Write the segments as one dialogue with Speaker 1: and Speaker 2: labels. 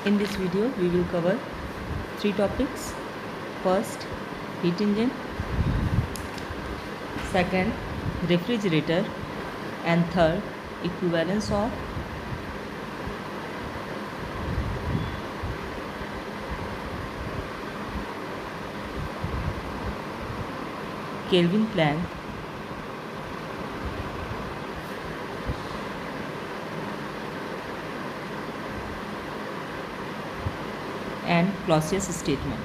Speaker 1: In this video, we will cover three topics. First, heat engine. Second, refrigerator. And third, equivalence of Kelvin Planck and Clausius statement.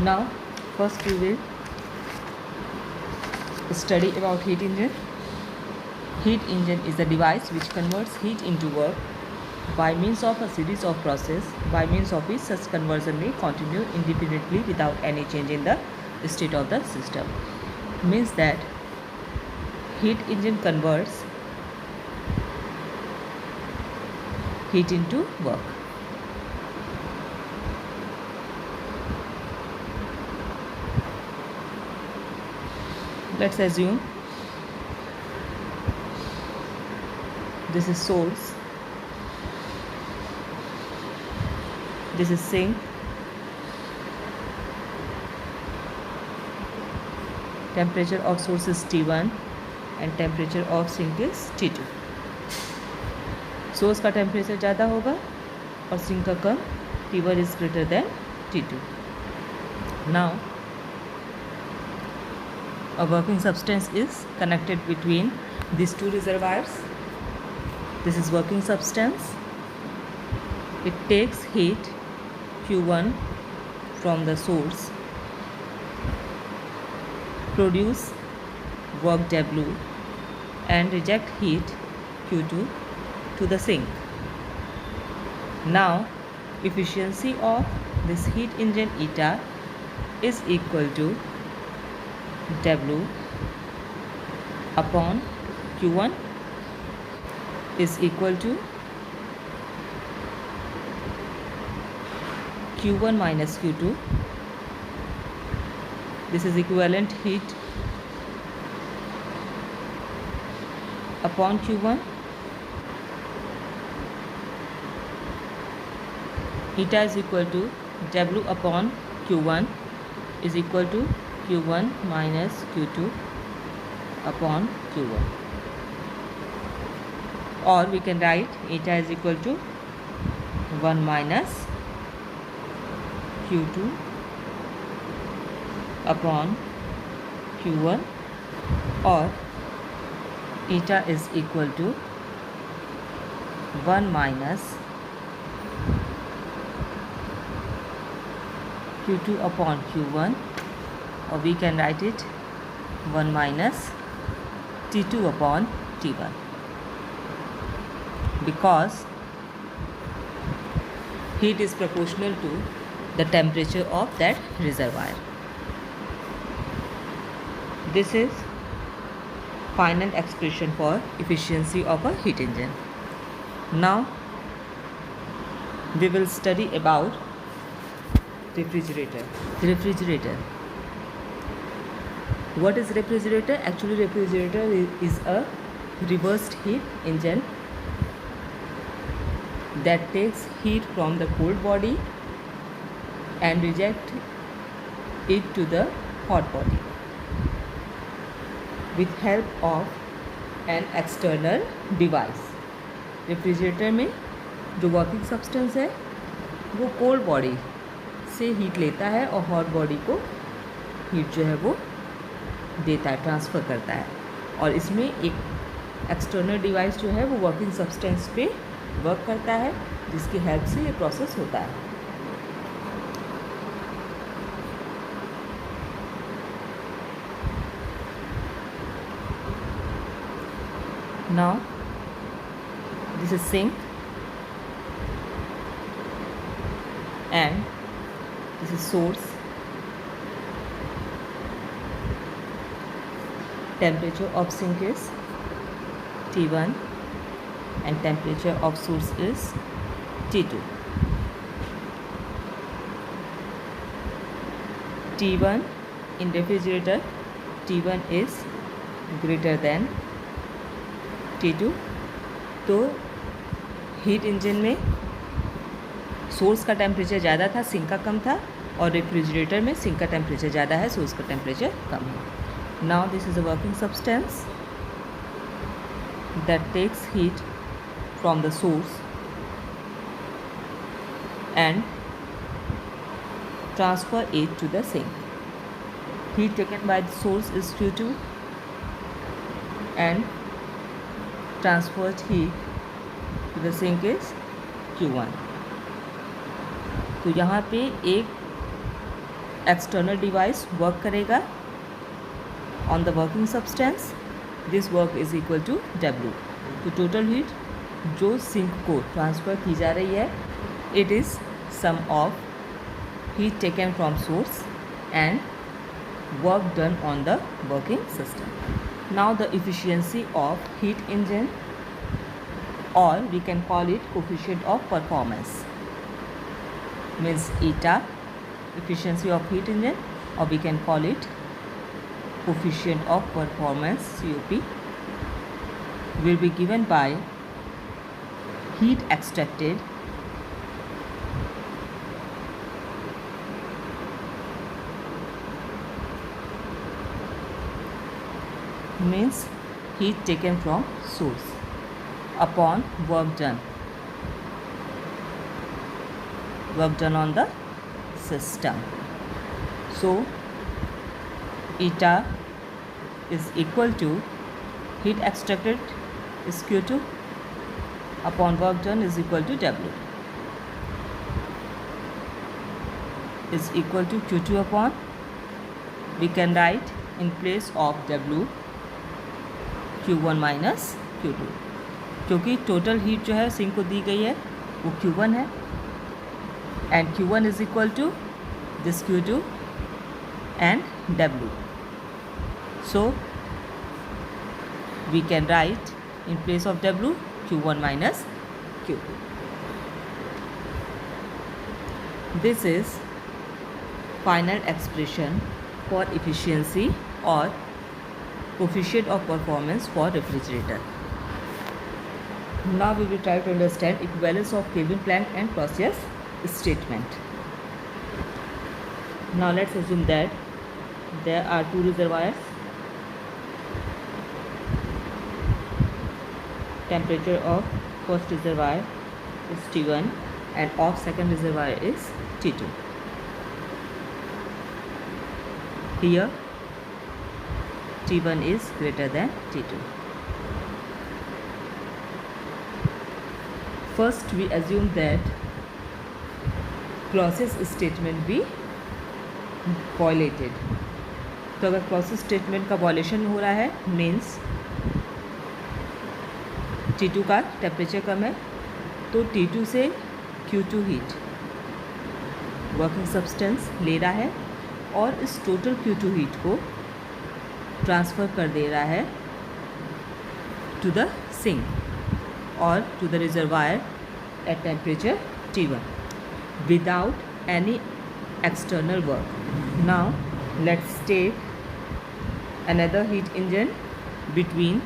Speaker 1: Now, first we will study about heat engine. Heat engine is a device which converts heat into work by means of a series of processes, by means of which such conversion may continue indefinitely without any change in the state of the system. Means that heat engine converts heat into work. Let's assume this is source, this is sink, temperature of source is T1 and temperature of sink is T2. Source का temperature ज़्यादा होगा और sink का कम. T1 is greater than T2. Now a working substance is connected between these two reservoirs. This is working substance. It takes heat Q1 from the source, produce work W and reject heat Q2 to the sink. Now efficiency of this heat engine eta is equal to W upon Q1 is equal to Q1 minus Q2. This is equivalent heat upon Q1. Eta is equal to W upon Q1 is equal to Q1 minus Q2 upon Q1. Or we can write eta is equal to 1 minus Q2 upon Q1, or eta is equal to 1 minus Q2 upon Q1, or we can write it 1 minus T2 upon T1, because heat is proportional to the temperature of that reservoir. This is final expression for efficiency of a heat engine. Now we will study about refrigerator. Refrigerator. What is refrigerator? Actually, refrigerator is a reversed heat engine that takes heat from the cold body and reject it to the hot body with help of an external device. Refrigerator में जो working substance है वो cold body से heat लेता है और hot body को heat जो है वो देता है, ट्रांसफ़र करता है. और इसमें एक एक्सटर्नल डिवाइस जो है वो वर्किंग सब्सटेंस पे वर्क करता है, जिसकी हेल्प से ये प्रोसेस होता है. Now this is sink and this is source. Temperature of sink is T1 and temperature of source is T2. T1 in refrigerator T1 is greater than T2, तो heat engine में source का temperature ज़्यादा था, sink का कम था, और refrigerator में sink का टेम्परेचर ज़्यादा है, सोर्स का टेम्परेचर कम है. Now this is a working substance that takes heat from the source and transfer it to the sink. Heat taken by the source is Q2 and transferred heat to the sink is Q1. तो यहाँ पे एक external device work करेगा on the working substance. This work is equal to W. तो total heat जो sink को transfer की जा रही है, it is sum of heat taken from source and work done on the working system. Now the efficiency of heat engine, और we can call it coefficient of performance, means eta, efficiency of heat engine, or we can call it coefficient of performance COP, will be given by heat extracted means heat taken from source upon work done on the system. So eta is equal to heat extracted is Q2 upon work done is equal to W, is equal to Q2 upon, we can write in place of W Q1 minus Q2, क्योंकि total heat जो है sink को दी गई है वो Q1 है, and Q1 is equal to this Q2 and W. So we can write in place of W Q1 minus Q2. This is final expression for efficiency or coefficient of performance for refrigerator. Now we will try to understand equivalence of Kelvin, Planck and Clausius statement. Now let's assume that there are two reservoirs. Temperature of first reservoir is T1 and of second reservoir is T2. Here T1 is greater than T2. First we assume that Clausius statement भी violated. तो अगर Clausius statement का violation हो रहा है, means T2 का temperature कम है, तो T2 से Q2 हीट वर्किंग सब्सटेंस ले रहा है और इस टोटल Q2 हीट को ट्रांसफ़र कर दे रहा है टू द सिंक और to the reservoir at temperature T1 without any external work. Now let's take another heat engine between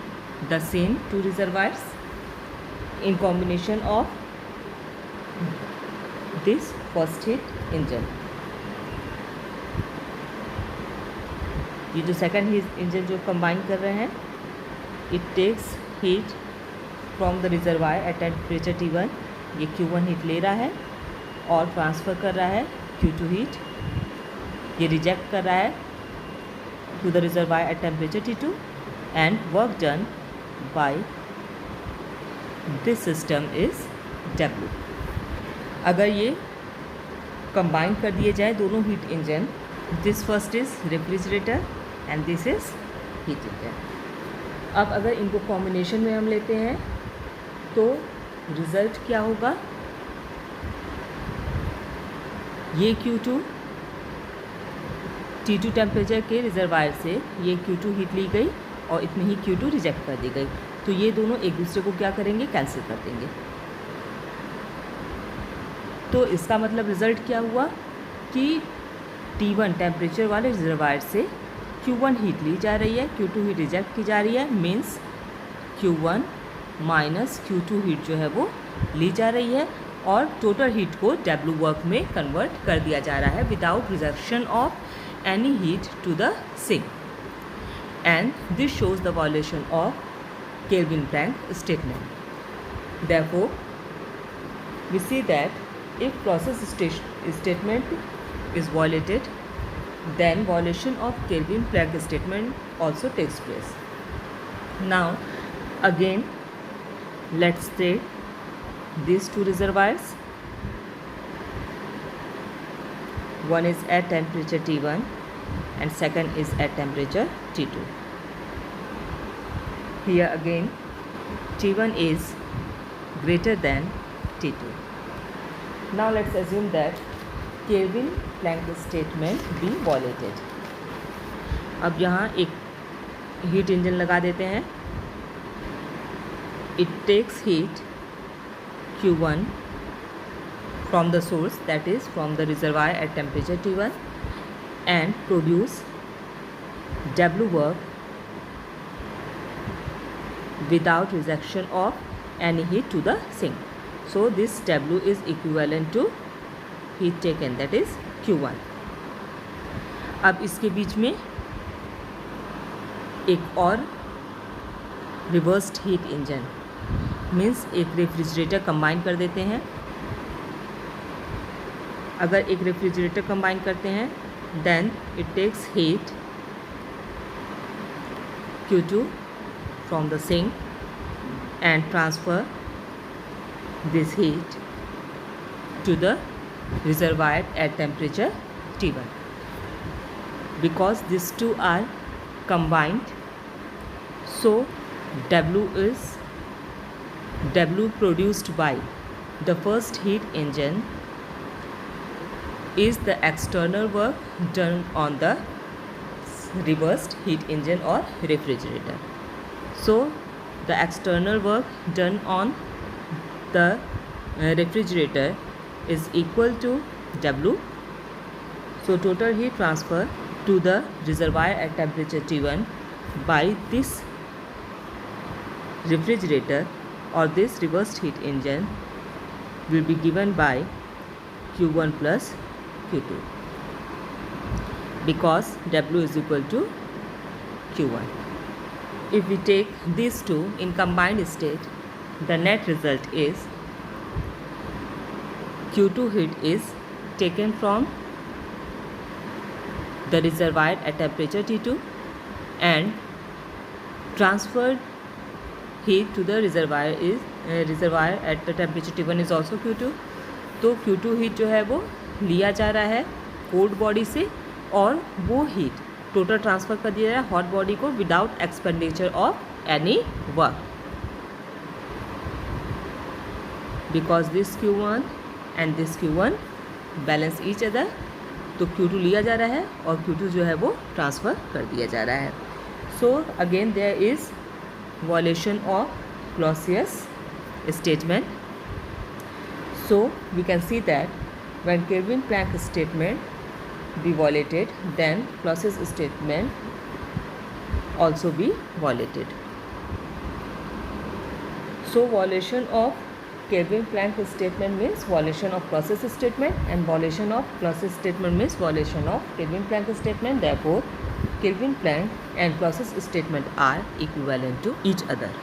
Speaker 1: the same two reservoirs in combination of this first heat engine. ये जो second heat engine जो combine कर रहे हैं, it takes heat from the reservoir at temperature T1. ये Q1 heat ले रहा है और ट्रांसफ़र कर रहा है Q2 हीट, ये रिजेक्ट कर रहा है to the reservoir at temperature T2 and work done by this system is W. अगर ये कंबाइन कर दिए जाए दोनों heat engine, this first is refrigerator and this is heat engine. अब अगर इनको कॉम्बिनेशन में हम लेते हैं तो रिज़ल्ट क्या होगा, ये Q2 T2 टेम्परेचर के रिजर्वायर से ये Q2 हीट ली गई और इतनी ही Q2 रिजेक्ट कर दी गई, तो ये दोनों एक दूसरे को क्या करेंगे, कैंसिल कर देंगे. तो इसका मतलब रिज़ल्ट क्या हुआ कि T1 टेम्परेचर वाले रिजर्वायर से Q1 हीट ली जा रही है, Q2 हीट रिजेक्ट की जा रही है, means Q1 minus Q2 heat जो है वो ली जा रही है और टोटल हीट को W वर्क में कन्वर्ट कर दिया जा रहा है without rejection of any heat to the sink, and this shows the violation of Kelvin-Planck statement. Therefore, we see that if process statement is violated, then violation of Kelvin-Planck statement also takes place. Now, again, let's take these two reservoirs. One is at temperature T1 and second is at temperature T2. Here again T1 is greater than T2. Now let's assume that Kelvin-Planck statement be violated. अब यहाँ एक heat engine लगा देते हैं. It takes heat Q1 from the source, that is from the reservoir at temperature T1, and produce W work without rejection of any heat to the sink. So this W is equivalent to heat taken, that is Q1. अब इसके बीच में एक और reversed heat engine means एक refrigerator combine कर देते हैं. अगर एक रेफ्रिजरेटर कंबाइन करते हैं then it takes heat Q2 from the sink and transfer this heat to the reservoir at temperature T1. Because these two are combined, so W produced by the first heat engine is the external work done on the reversed heat engine or refrigerator. So the external work done on the refrigerator is equal to W. So total heat transfer to the reservoir at temperature T1 by this refrigerator or this reversed heat engine will be given by Q1 plus Q2, because W is equal to Q1. If we take these two in combined state, the net result is Q2 heat is taken from the reservoir at temperature T2 and transferred heat to the reservoir at the temperature T1 is also Q2. तो Q2 heat जो है वो लिया जा रहा है cold body से और वो हीट टोटल ट्रांसफ़र कर दिया जाए हॉट बॉडी को without expenditure of any work, because this Q1 and this Q1 balance each other. तो Q2 लिया जा रहा है और Q2 जो है वो ट्रांसफ़र कर दिया जा रहा है. So again there is violation of Clausius statement. So we can see that when Kelvin-Planck statement be violated, then Clausius statement also be violated. So violation of Kelvin-Planck statement means violation of Clausius statement, and violation of Clausius statement means violation of Kelvin-Planck statement. Therefore, Kelvin-Planck and Clausius statement are equivalent to each other.